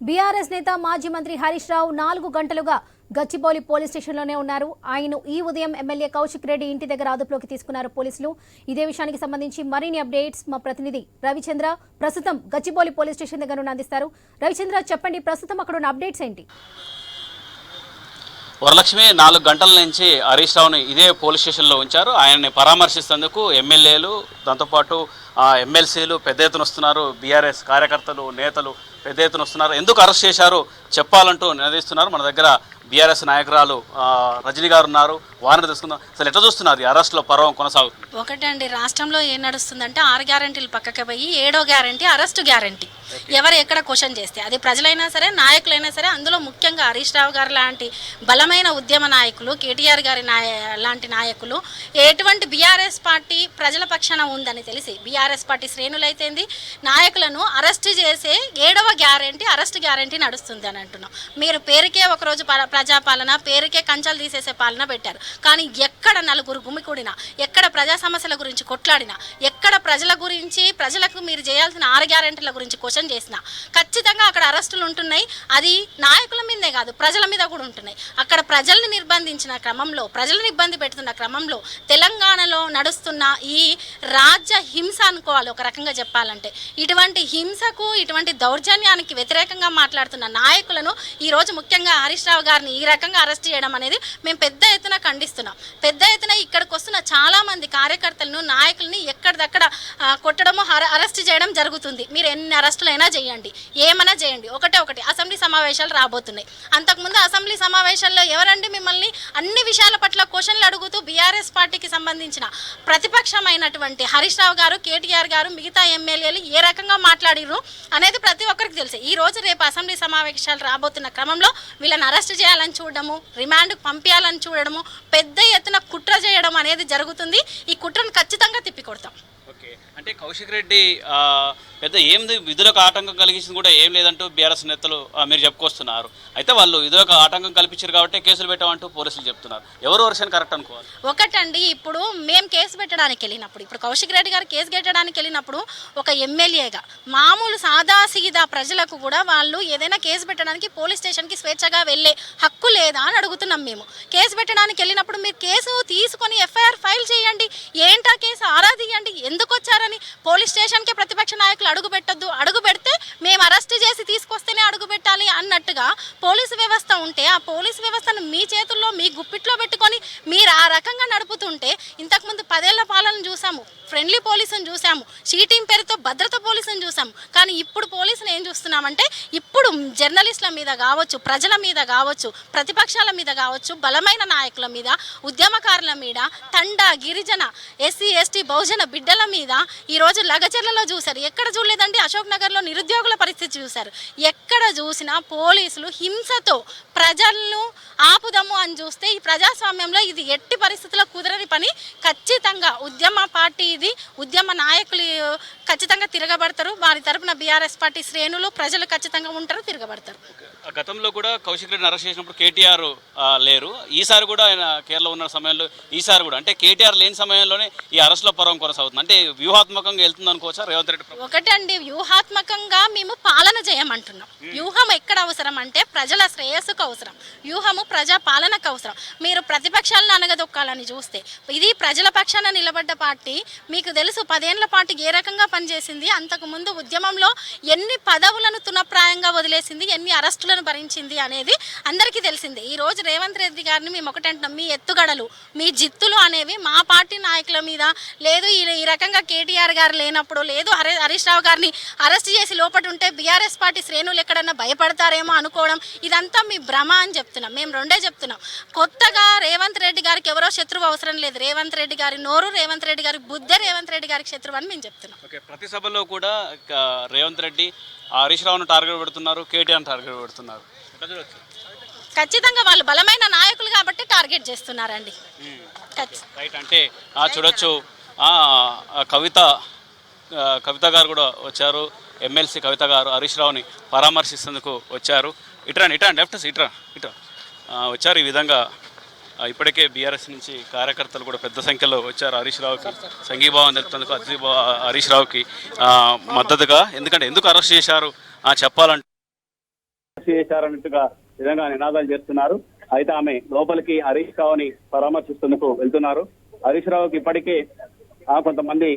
BRS నేత మాజీ మంత్రి హరీష్ రావు 4 గంటలుగా గచ్చిబౌలి పోలీస్ స్టేషన్లోనే ఉన్నారు. ఆయన ఈ ఉదయం ఎమ్మెల్యే కౌశిక్ రెడ్డి ఇంటి దగ్గర అదుపులోకి తీసుకున్నారు పోలీసులు. ఇదే విషయానికి సంబంధించి మరిన్ని అప్డేట్స్ మా ప్రతినిధి రవిచంద్ర ప్రస్తుతం గచ్చిబౌలి పోలీస్ స్టేషన్ దగ్గర అందిస్తారు. రవిచంద్ర, చెప్పండి, ప్రస్తుతం అక్కడ ఉన్న అప్డేట్స్ ఏంటి? వరలక్ష్మి 4 గంటల నుంచి హరీష్ రావుని ఇదే పోలీస్ స్టేషన్లో ఉంచారు. ఆయన్ని పరామర్శిస్తేందుకు ఎమ్మెల్యేలు, దాంతోపాటు ఎమ్మెల్సీలు పెద్ద ఎత్తున వస్తున్నారు. బీఆర్ఎస్ కార్యకర్తలు, నేతలు పెద్ద ఎత్తున వస్తున్నారు. ఎందుకు అరెస్ట్ చేశారు చెప్పాలంటూ నిలదీస్తున్నారు. మన దగ్గర బీఆర్ఎస్ నాయకురాలు రజనీ గారు ఉన్నారు. వారిని తెలుసుకుందాం. అసలు ఎట్లా చూస్తున్నారు ఈ అరెస్ట్లో పర్వం కొనసాగుతుంది? ఒకటండి, రాష్ట్రంలో ఏం నడుస్తుందంటే 6 గ్యారంటీలు పక్కకి పోయి 7వ గ్యారంటీ అరెస్ట్ గ్యారంటీ. ఎవరు ఎక్కడ క్వశ్చన్ చేస్తే అది ప్రజలైనా సరే, నాయకులైనా సరే, అందులో ముఖ్యంగా హరీష్ రావు గారు లాంటి బలమైన ఉద్యమ నాయకులు, కేటీఆర్ గారి లాంటి నాయకులు ఎటువంటి బీఆర్ఎస్ పార్టీ ప్రజల పక్షాన ఉందని తెలిసి బీఆర్ఎస్ పార్టీ శ్రేణులైతేంది నాయకులను అరెస్ట్ చేసే 7వ గ్యారంటీ అరెస్ట్ గ్యారంటీ నడుస్తుంది అని అంటున్నాం. మీరు పేరుకే ఒకరోజు ప్రజాపాలన, పేరుకే కంచాలు తీసేసే పాలన పెట్టారు. కానీ ఎక్కడ నలుగురు గుమికూడినా, ఎక్కడ ప్రజా సమస్యల గురించి కొట్లాడినా, ఎక్కడ ప్రజల గురించి, ప్రజలకు మీరు చేయాల్సిన 6 గ్యారెంటీల గురించి క్వశ్చన్ చేసినా ఖచ్చితంగా అక్కడ అరెస్టులు ఉంటున్నాయి. అది నాయకుల మీదే కాదు, ప్రజల మీద కూడా ఉంటున్నాయి. అక్కడ ప్రజల్ని నిర్బంధించిన క్రమంలో, ప్రజలను ఇబ్బంది పెడుతున్న క్రమంలో తెలంగాణలో నడుస్తున్న ఈ రాజ్య హింస అనుకోవాలి ఒక రకంగా చెప్పాలంటే. ఇటువంటి హింసకు, ఇటువంటి దౌర్జన్యానికి వ్యతిరేకంగా మాట్లాడుతున్న నాయకులను ఈరోజు ముఖ్యంగా హరీష్ రావు గారిని ఈ రకంగా అరెస్ట్ చేయడం అనేది మేము పెద్ద ఎత్తున ఖండిస్తున్నాం. పెద్ద ఎత్తున ఇక్కడికి వస్తున్న చాలామంది కార్యకర్తలను, నాయకుల్ని ఎక్కడిదక్కడ కొట్టడము, అరెస్ట్ చేయడం జరుగుతుంది. మీరు ఎన్ని అరెస్టులైనా చేయండి, ఏమైనా చేయండి. ఒకటి అసెంబ్లీ సమావేశాలు రాబోతున్నాయి. అంతకుముందు అసెంబ్లీ సమావేశాల్లో ఎవరండి మిమ్మల్ని అన్ని విషయాల పట్ల క్వశ్చన్లు అడుగుతూ బీఆర్ఎస్ పార్టీకి సంబంధించిన ప్రతిపక్షమైనటువంటి హరీష్ రావు గారు, కేటీఆర్ గారు, మిగతా ఎమ్మెల్యేలు ఏ రకంగా మాట్లాడిరు అనేది ప్రతి ఒక్కరికి తెలుసు. ఈ రోజు రేపు అసెంబ్లీ సమావేశాలు రాబోతున్న క్రమంలో వీళ్ళని అరెస్ట్ చేయాలని చూడడము, రిమాండ్కు పంపించాలని చూడడము, పెద్ద ఎత్తున కుట్ర చేయడం అనేది జరుగుతుంది. ఈ కుట్రను ఖచ్చితంగా తిప్పికొడతాం. ఓకే, అంటే కౌశిక్ రెడ్డి పెద్ద ఏంది విధులకు ఆటంకం కలిగించింది కూడా ఏం లేదంటూ బీఆర్ఎస్ నేతలు మీరు చెప్పుకొస్తున్నారు. అయితే వాళ్ళు విధులకు ఆటంకం కల్పించారు కాబట్టి కేసులు పెట్టామంటూ పోలీసులు చెప్తున్నారు. ఎవరు వర్షన్ కరెక్ట్ అనుకోవాలి? ఒకటండి, ఇప్పుడు మేము కేసు పెట్టడానికి వెళ్ళినప్పుడు, ఇప్పుడు కౌశిక్ రెడ్డి గారు కేసు పెట్టడానికి వెళ్ళినప్పుడు ఒక ఎమ్మెల్యేగా మామూలు సాదాసీదా ప్రజలకు కూడా వాళ్ళు ఏదైనా కేసు పెట్టడానికి పోలీస్ స్టేషన్కి స్వేచ్ఛగా వెళ్ళే హక్కు లేదా అని అడుగుతున్నాం. మేము కేసు పెట్టడానికి వెళ్ళినప్పుడు మీరు కేసు తీసుకొని ఎఫ్ఐఆర్ ఫైల్ చేయండి, ఏంటా కేసు ఆరా తీయండి, ఎందుకు వచ్చారని పోలీస్ స్టేషన్కి ప్రతిపక్ష నాయకులు అడుగు పెట్టద్దు. అడుగు పెడితే మేము అరెస్ట్ చేసి తీసుకొస్తేనే అడుగు పెట్టాలి అన్నట్టుగా పోలీసు వ్యవస్థ ఉంటే, ఆ పోలీసు వ్యవస్థను మీ చేతుల్లో, మీ గుప్పిట్లో పెట్టుకొని మీరు ఆ రకంగా నడుపుతుంటే, ఇంతకుముందు 10 ఏళ్ల పాలన చూసాము, ఫ్రెండ్లీ పోలీసును చూసాము, షీటింగ్ పేరుతో భద్రత పోలీసును చూసాము. కానీ ఇప్పుడు పోలీసును ఏం చూస్తున్నామంటే, ఇప్పుడు జర్నలిస్టుల మీద కావచ్చు, ప్రజల మీద కావచ్చు, ప్రతిపక్షాల మీద కావచ్చు, బలమైన నాయకుల మీద, ఉద్యమకారుల మీద, తండా, గిరిజన, ఎస్సీ, ఎస్టీ, బహుజన బిడ్డల మీద ఈరోజు లగచర్లలో చూశారు. ఎక్కడ చూడలేదండి, అశోక్ నగర్లో నిరుద్యోగుల పరిస్థితి చూశారు. ఎక్కడ చూసినా పోలీసులు హింసతో ప్రజలను ఆపుదము అని చూస్తే, ఈ ప్రజాస్వామ్యంలో ఇది ఎట్టి పరిస్థితుల్లో కుదరని పని. ఖచ్చితంగా ఉద్యమ పార్టీ ఇది, ఉద్యమ నాయకులు ఖచ్చితంగా తిరగబడతారు. వారి తరపున బీఆర్ఎస్ పార్టీ శ్రేణులు, ప్రజలు ఖచ్చితంగా ఉంటారు, తిరగబడతారు. గతంలో కూడా కౌశిక్ రెడ్డిని అరెస్ట్ చేసినప్పుడు కేటీఆర్ లేరు. ఈసారి కూడా ఆయన కేరళ ఉన్న సమయంలో, ఈసారి కూడా అంటే కేటీఆర్ లేని సమయంలోనే ఈ అరెస్ట్లో పర్వం కొనసాగుతుంది. అంటే వ్యూహాత్మకంగా వెళ్తుంది అనుకోవచ్చా రేవంత్ రెడ్డి? ఒకటండి, వ్యూహాత్మకంగా మేము పాలన చేయమంటున్నాం. వ్యూహం ఎక్కడ అవసరం అంటే ప్రజల శ్రేయస్సుకు అవసరం, వ్యూహము ప్రజా పాలనకు అవసరం. మీరు ప్రతిపక్షాలను అనగదొక్కాలని చూస్తే, ఇది ప్రజల పక్షాన నిలబడ్డ పార్టీ. మీకు తెలుసు 10 ఏళ్ల పార్టీ ఏ రకంగా పనిచేసింది. అంతకుముందు ఉద్యమంలో ఎన్ని పదవులను తునప్రాయంగా వదిలేసింది, ఎన్ని అరెస్టులను భరించింది అనేది అందరికీ తెలిసిందే. ఈ రోజు రేవంత్ రెడ్డి గారిని మేము ఒకటంటున్నాం, మీ ఎత్తుగడలు, మీ జిత్తులు అనేవి మా పార్టీ నాయకుల మీద లేదు. ఈ రకంగా కేటీఆర్ గారు లేనప్పుడు, లేదు హరీష్ రావు గారిని అరెస్ట్ చేసి లోపల ఉంటే బీఆర్ఎస్ పార్టీ శ్రేణులు ఎక్కడన్నా భయపడతారేమో అనుకోవడం, ఇదంతా మీ భ్రమ అని చెప్తున్నాం. మేము రెండే చెప్తున్నాం. కొత్తగా రేవంత్ రెడ్డి గారికి ఎవరో శత్రువు అవసరం లేదు. రేవంత్ రెడ్డి గారి నోరు, రేవంత్ రెడ్డి గారి బుద్ధే రేవంత్ రెడ్డి గారికి శత్రువు అని మేము చెప్తున్నాం. ఓకే, ప్రతి సభలో కూడా రేవంత్ రెడ్డి హరీష్ రావును టార్గెట్ పెడుతున్నారు, కేటీఆర్ టార్గెట్ పెడుతున్నారు. ఖచ్చితంగా వాళ్ళు బలమైన నాయకులు కాబట్టి టార్గెట్ చేస్తున్నారండి. రైట్, అంటే చూడొచ్చు కవిత గారు కూడా వచ్చారు. ఎమ్మెల్సీ కవిత గారు హరీష్ రావుని పరామర్శిస్తేందుకు వచ్చారు. ఇట్రా లెఫ్ట్ ఇట్రా వచ్చారు. ఈ విధంగా ఇప్పటికే బీఆర్ఎస్ నుంచి కార్యకర్తలు కూడా పెద్ద సంఖ్యలో వచ్చారు హరీష్ రావుకి సంఘీభావం తెలుపుతందుకు. హరీష్ రావుకి మద్దతుగా. ఎందుకు అరెస్ట్ చేశారు చెప్పాలంటే చేశారన్నట్టుగా విధంగా నినాదాలు చేస్తున్నారు. అయితే ఆమె లోపలికి హరీష్ రావుని పరామర్శిస్తేందుకు వెళ్తున్నారు. హరీష్ రావుకి ఇప్పటికే కొంతమంది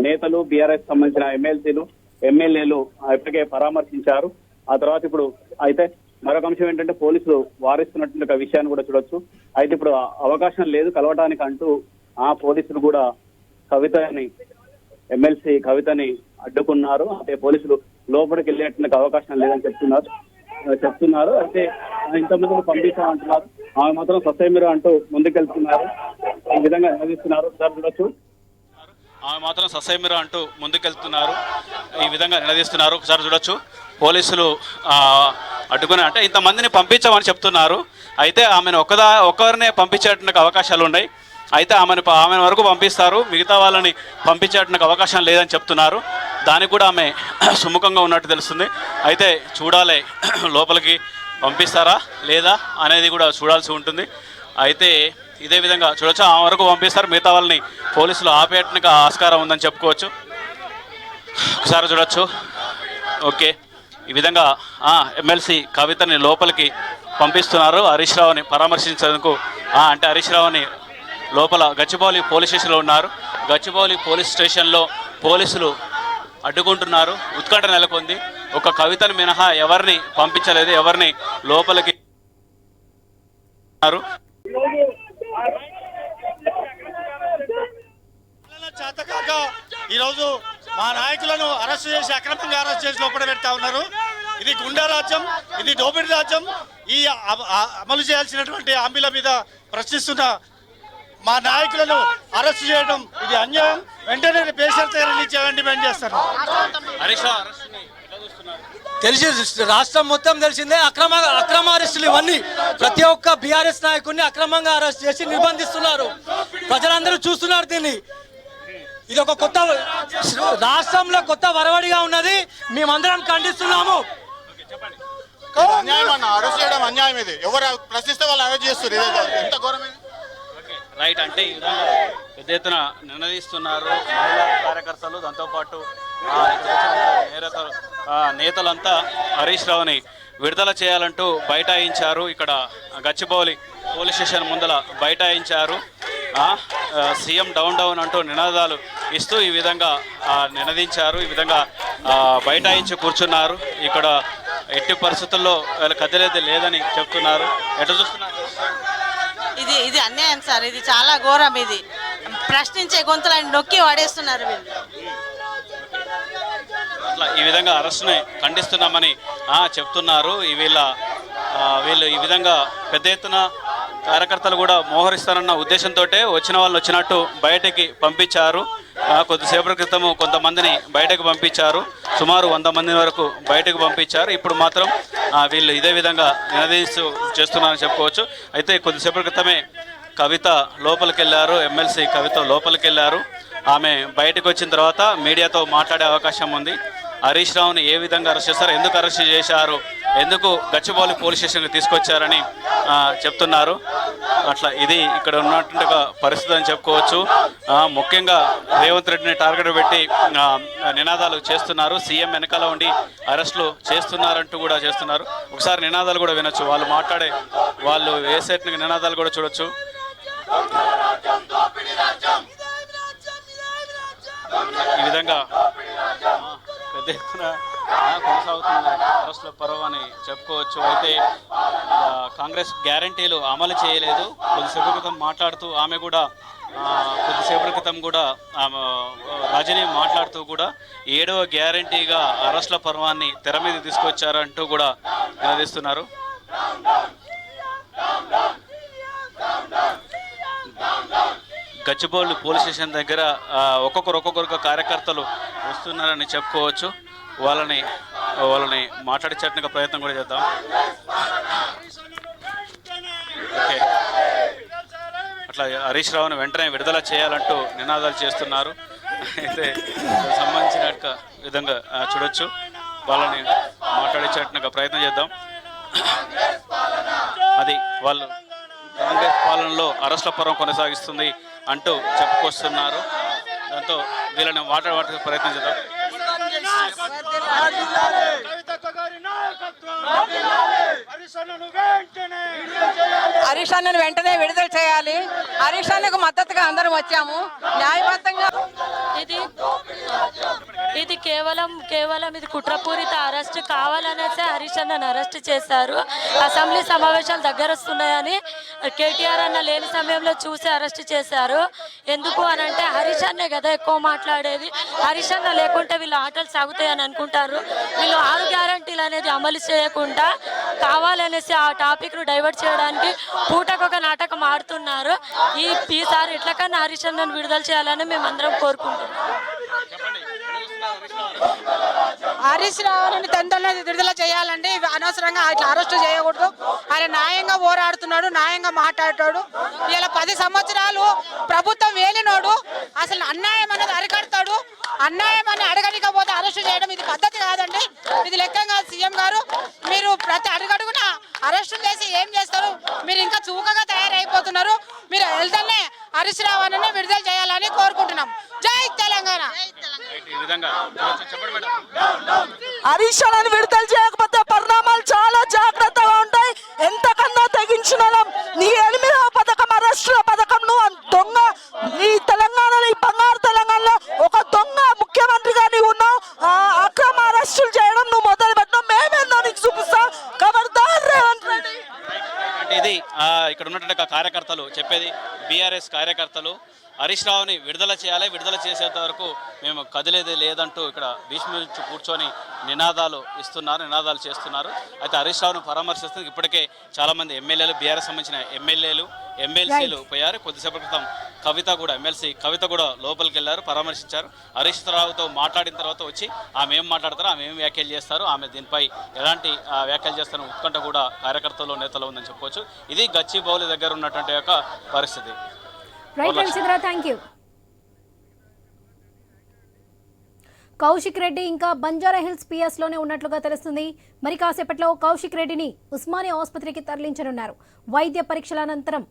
నేతలు, బీఆర్ఎస్ సంబంధించిన ఎమ్మెల్సీలు, ఎమ్మెల్యేలు ఇప్పటికే పరామర్శించారు. ఆ తర్వాత ఇప్పుడు అయితే మరొక అంశం ఏంటంటే పోలీసులు వారిస్తున్నటువంటి ఒక విషయాన్ని కూడా చూడొచ్చు. అయితే ఇప్పుడు అవకాశం లేదు కలవటానికి అంటూ పోలీసులు కూడా కవితని, ఎమ్మెల్సీ కవితని అడ్డుకున్నారు. అంటే పోలీసులు లోపలికి వెళ్ళేటువంటి అవకాశం లేదని చెప్తున్నారు. అయితే ఇంతమందిని పంపించామంటున్నారు. ఆమె మాత్రం ససైమిరు అంటూ ముందుకెళ్తున్నారు. ఈ విధంగా నిలదీస్తున్నారు. సార్ చూడొచ్చు, ఆమె మాత్రం ససైమిరు అంటూ ముందుకెళ్తున్నారు. ఈ విధంగా నిలదీస్తున్నారు. ఒకసారి చూడొచ్చు, పోలీసులు అడ్డుకుని అంటే ఇంతమందిని పంపించామని చెప్తున్నారు. అయితే ఆమెను ఒక్కరినే పంపించేటువంటి అవకాశాలు ఉన్నాయి. అయితే ఆమె వరకు పంపిస్తారు, మిగతా వాళ్ళని పంపించేటువంటి అవకాశం లేదని చెప్తున్నారు. దానికి కూడా ఆమె సుముఖంగా ఉన్నట్టు తెలుస్తుంది. అయితే చూడాలి లోపలికి పంపిస్తారా లేదా అనేది కూడా చూడాల్సి ఉంటుంది. అయితే ఇదే విధంగా చూడొచ్చు, ఆమె వరకు పంపిస్తారు, మిగతా వాళ్ళని పోలీసులు ఆపేయడానికి ఆస్కారం ఉందని చెప్పుకోవచ్చు. ఒకసారి చూడొచ్చు. ఓకే, ఈ విధంగా ఎమ్మెల్సీ కవితని లోపలికి పంపిస్తున్నారు హరీష్ రావుని పరామర్శించేందుకు. అంటే హరీష్ రావుని లోపల గచ్చిబౌలి పోలీస్ స్టేషన్లో ఉన్నారు. గచ్చిబౌలి పోలీస్ స్టేషన్లో పోలీసులు అడ్డుకుంటున్నారు. ఉత్కంఠ నెలకొంది. ఒక కవితను మినహా ఎవరిని పంపించలేదు, ఎవరిని లోపలికి చేతకాక ఈరోజు మా నాయకులను అరెస్ట్ చేసి అక్రమంగా అరెస్ట్ చేసి లోపల పెడతా ఉన్నారు. ఇది గుండా రాజ్యం, ఇది దోపిడీ రాజ్యం. ఈ అమలు చేయాల్సినటువంటి హామీల మీద ప్రశ్నిస్తున్న మా నాయకులను అరెస్ట్ చేయడం ఇది అన్యాయం. వెంటనే బేషరతుగా రిలీజ్ చేయాలని డిమాండ్ చేస్తారు. తెలిసి రాష్ట్రం మొత్తం తెలిసిందే అక్రమ అరెస్టులు ఇవన్నీ. ప్రతి ఒక్క బీఆర్ఎస్ నాయకుడిని అక్రమంగా అరెస్ట్ చేసి నిర్బంధిస్తున్నారు. ప్రజలందరూ చూస్తున్నారు దీన్ని. ఇది ఒక కొత్త రాష్ట్రంలో కొత్త వరవడిగా ఉన్నది. మేమందరం ఖండిస్తున్నాము. అన్యాయం అన్న, అరెస్ట్ చేయడం అన్యాయం. ఇది ఎవరు ప్రశ్నిస్తే వాళ్ళు అరెస్ట్ చేస్తారు. ఎంత ఘోరమైన రైట్. అంటే ఈ విధంగా పెద్ద ఎత్తున నిలదీస్తున్నారు మహిళా కార్యకర్తలు. దాంతోపాటు నేతలంతా హరీష్ రావుని విడుదల చేయాలంటూ బైఠాయించారు. ఇక్కడ గచ్చిబౌలి పోలీస్ స్టేషన్ ముందల బైఠాయించారు. సీఎం డౌన్ డౌన్ అంటూ నినాదాలు ఇస్తూ ఈ విధంగా నినదించారు. ఈ విధంగా బైఠాయించి కూర్చున్నారు. ఇక్కడ ఎట్టి పరిస్థితుల్లో కదిలేది లేదని చెప్తున్నారు. ఎట్లా చూస్తున్నారు? ఇది అన్యాయం సార్. ఇది చాలా ఘోరం. ఇది ప్రశ్నించే గొంతులను నొక్కి వాడేస్తున్నారు వీళ్ళు. అట్లా ఈ విధంగా అరెస్ట్ని ఖండిస్తున్నామని చెప్తున్నారు. వీళ్ళు ఈ విధంగా పెద్ద ఎత్తున కార్యకర్తలు కూడా మోహరిస్తారన్న ఉద్దేశంతో వచ్చిన వాళ్ళు వచ్చినట్టు బయటకి పంపించారు. కొద్దిసేపటి క్రితము కొంతమందిని బయటకు పంపించారు. సుమారు 100 మంది వరకు బయటకు పంపించారు. ఇప్పుడు మాత్రం వీళ్ళు ఇదే విధంగా నిలదీస్తూ చేస్తున్నారని చెప్పుకోవచ్చు. అయితే కొద్దిసేపటి క్రితమే కవిత లోపలికి వెళ్ళారు. ఎమ్మెల్సీ కవిత లోపలికి వెళ్ళారు. ఆమె బయటకు వచ్చిన తర్వాత మీడియాతో మాట్లాడే అవకాశం ఉంది. హరీష్ రావుని ఏ విధంగా అరెస్ట్ చేశారు, ఎందుకు అరెస్ట్ చేశారు, ఎందుకు గచ్చిబౌలి పోలీస్ స్టేషన్కి తీసుకొచ్చారని చెప్తున్నారు. అట్లా ఇది ఇక్కడ ఉన్నటువంటి పరిస్థితి అని చెప్పుకోవచ్చు. ముఖ్యంగా రేవంత్ రెడ్డిని టార్గెట్ పెట్టి నినాదాలు చేస్తున్నారు. సీఎం వెనకాల ఉండి అరెస్టులు చేస్తున్నారంటూ కూడా చేస్తున్నారు. ఒకసారి నినాదాలు కూడా వినొచ్చు. వాళ్ళు వేసేట నినాదాలు కూడా చూడొచ్చు. ఈ విధంగా పెద్ద ఎత్తున కొనసాగుతున్న అరెస్టుల పర్వం అని చెప్పుకోవచ్చు. అయితే కాంగ్రెస్ గ్యారంటీలు అమలు చేయలేదు. కొద్దిసేపటి క్రితం మాట్లాడుతూ ఆమె కూడా కొద్దిసేపటి క్రితం కూడా రజనీ మాట్లాడుతూ కూడా 7వ గ్యారంటీగా అరెస్టుల పర్వాన్ని తెర మీద తీసుకొచ్చారంటూ కూడా నిలదీస్తున్నారు. గచ్చిబౌలి పోలీస్ స్టేషన్ దగ్గర ఒక్కొక్కరుగా కార్యకర్తలు వస్తున్నారని చెప్పుకోవచ్చు. వాళ్ళని మాట్లాడించడానికి ప్రయత్నం కూడా చేద్దాం. ఓకే, అట్లా హరీష్ రావును వెంటనే విడుదల చేయాలంటూ నినాదాలు చేస్తున్నారు. అయితే సంబంధించిన విధంగా చూడొచ్చు. వాళ్ళని మాట్లాడించడానికి ప్రయత్నం చేద్దాం. అది వాళ్ళు కాంగ్రెస్ పాలనలో అరెస్టుల పర్వం కొనసాగిస్తుంది అంటూ చెప్పుకొస్తున్నారు. దాంతో వీళ్ళని మాట్లాడే ప్రయత్నం చేద్దాం. హరీష్ అన్నను వెంటనే విడుదల చేయాలి. హరీష్ అన్నకు మద్దతుగా అందరం వచ్చాము. న్యాయబద్ధంగా ఇది కేవలం ఇది కుట్రపూరిత అరెస్ట్ కావాలనేసే హరీష్ అన్నను అరెస్ట్ చేశారు. అసెంబ్లీ సమావేశాలు దగ్గర వస్తున్నాయని కేటీఆర్ అన్న లేని సమయంలో చూసి అరెస్ట్ చేశారు. ఎందుకు అని అంటే హరీష్ అన్నే కదా ఎక్కువ మాట్లాడేది. హరీష్ అన్న లేకుంటే వీళ్ళు ఆటలు సాగుతాయని అనుకుంటారు. వీళ్ళు 6 గ్యారంటీలు అనేది అమలు చేయకుండా కావాలనేసి ఆ టాపిక్ను డైవర్ట్ చేయడానికి పూటకొక నాటకం ఆడుతున్నారు. ఈసారి ఎట్లకన్నా హరీష్ అన్నను విడుదల చేయాలని మేమందరం కోరుకుంటున్నాం. హరీష్ రావుని తొందరలో విడుదల చేయాలంటే అనవసరంగా ఇట్లా అరెస్టు చేయకూడదు. ఆయన న్యాయంగా పోరాడుతున్నాడు, న్యాయంగా మాట్లాడతాడు. ఇలా 10 సంవత్సరాలు ప్రభుత్వం వేలినోడు అసలు అన్యాయం అనేది అరికడతాడు. అన్యాయం అని అడగనికపోతే అరెస్టు చేయడం ఇది పద్ధతి కాదండి. ఇది లెక్కగా సీఎం గారు మీరు ప్రతి అడుగడుగున అరెస్టు చేసి ఏం చేస్తారు? మీరు ఇంకా చూకగా తయారైపోతున్నారు. మీరు వెళ్తేనే హరీష్ రావుని విడుదల చేయాలని కోరుకుంటున్నాం. జై తెలంగాణ. హరీష్ రావుని విడుదల చేయకపోతే పరిణామాలు చాలా జాగ్రత్తగా ఉంటాయి. ఎంతకన్నా తెగించిన నీ 8వ పథకం అరెస్టుల పథకం నువ్వు దొంగ. ఈ తెలంగాణలో ఈ బంగారు తెలంగాణలో ఒక దొంగ ముఖ్యమంత్రిగా నీవు ఉన్నావు. అక్రమ అరెస్టులు చేయడం నువ్వు మొదలు పెట్టినావు. మేమేందో నీకు చూపిస్తాం. ఖబర్దార్ రేవంత్ రెడ్డి. ఇది ఇక్కడ ఉన్నటువంటి కార్యకర్తలు చెప్పేది. బీఆర్ఎస్ కార్యకర్తలు హరీష్ రావుని విడుదల చేయాలి, విడుదల చేసేంత వరకు మేము కదిలేది లేదంటూ ఇక్కడ భీష్మించి కూర్చొని నినాదాలు చేస్తున్నారు. అయితే హరీష్ రావును పరామర్శిస్తూ ఇప్పటికే చాలామంది ఎమ్మెల్యేలు, బీఆర్ఎస్ సంబంధించిన ఎమ్మెల్యేలు, ఎమ్మెల్సీలు పోయారు. కొద్దిసేపటి క్రితం ఎమ్మెల్సీ కవిత కూడా లోపలికి వెళ్ళారు, పరామర్శించారు. హరీష్ రావుతో మాట్లాడిన తర్వాత వచ్చి ఆమె ఏం మాట్లాడతారో, ఆమె ఏం వ్యాఖ్యలు చేస్తారు, ఆమె దీనిపై ఎలాంటి వ్యాఖ్యలు చేస్తారో ఉత్కంఠ కూడా కార్యకర్తలు, నేతలు ఉందని చెప్పుకోవచ్చు. ఇది గచ్చిబౌలి దగ్గర ఉన్నటువంటి యొక్క పరిస్థితి. Thank you. కౌశిక్ రెడ్డి ఇంకా బంజారా హిల్స్ పిఎస్లోనే ఉన్నట్లుగా తెలుస్తుంది. మరి కాసేపట్లో కౌశిక్ రెడ్డిని ఉస్మానియా ఆసుపత్రికి తరలించనున్నారు. వైద్య పరీక్షల అనంతరం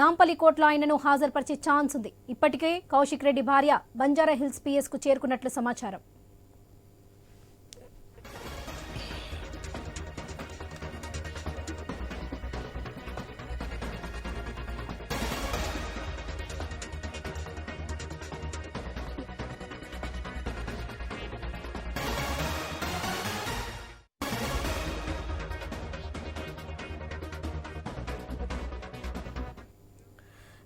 నాంపల్లి కోర్టులో ఆయనను హాజరుపరిచే ఛాన్స్ ఉంది. ఇప్పటికే కౌశిక్ రెడ్డి భార్య బంజారా హిల్స్ పిఎస్కు చేరుకున్నట్లు సమాచారం.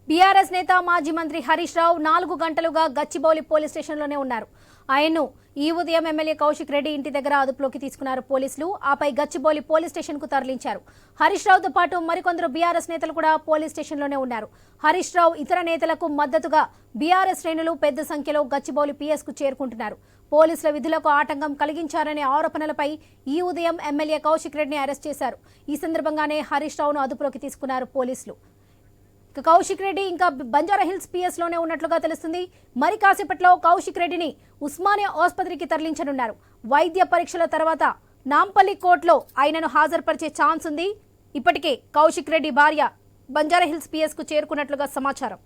బీఆర్ఎస్ నేత మాజీ మంత్రి హరీష్ రావు 4 గంటలుగా గచ్చిబౌలి పోలీస్ స్టేషన్లోనే ఉన్నారు. ఆయన్ను ఈ ఉదయం ఎమ్మెల్యే కౌశిక్ రెడ్డి ఇంటి దగ్గర అదుపులోకి తీసుకున్నారు పోలీసులు. ఆపై గచ్చిబౌలి పోలీస్ స్టేషన్ కు తరలించారు. హరీష్ రావుతో పాటు మరికొందరు బీఆర్ఎస్ నేతలు కూడా పోలీస్ స్టేషన్లోనే ఉన్నారు. హరీష్ రావు ఇతర నేతలకు మద్దతుగా బీఆర్ఎస్ శ్రేణులు పెద్ద సంఖ్యలో గచ్చిబౌలి పిఎస్ కు చేరుకుంటున్నారు. పోలీసుల విధులకు ఆటంకం కలిగించారనే ఆరోపణలపై ఈ ఉదయం ఎమ్మెల్యే కౌశిక్ రెడ్డిని అరెస్ట్ చేశారు. ఈ సందర్భంగానే హరీష్ రావును అదుపులోకి తీసుకున్నారు పోలీసులు. కౌశిక్ రెడ్డి ఇంకా బంజారా హిల్స్ పిఎస్ లోనే ఉన్నట్లుగా తెలుస్తుంది. మరి కాసేపట్లో కౌశిక్ రెడ్డిని ఉస్మానియా ఆసుపత్రికి తరలించనున్నారు. వైద్య పరీక్షల తర్వాత నాంపల్లి కోర్టులో ఆయనను హాజరుపరిచే ఛాన్స్ ఉంది. ఇప్పటికే కౌశిక్ రెడ్డి భార్య బంజారా హిల్స్ పిఎస్ కు చేరుకున్నట్లుగా సమాచారం.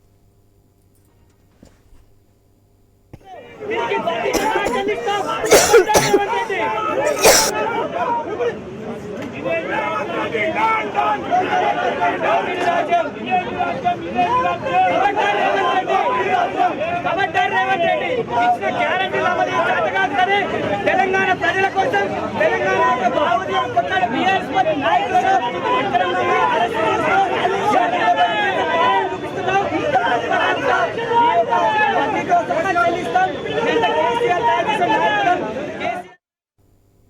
తెలంగాణ ప్రజల కోసం తెలంగాణ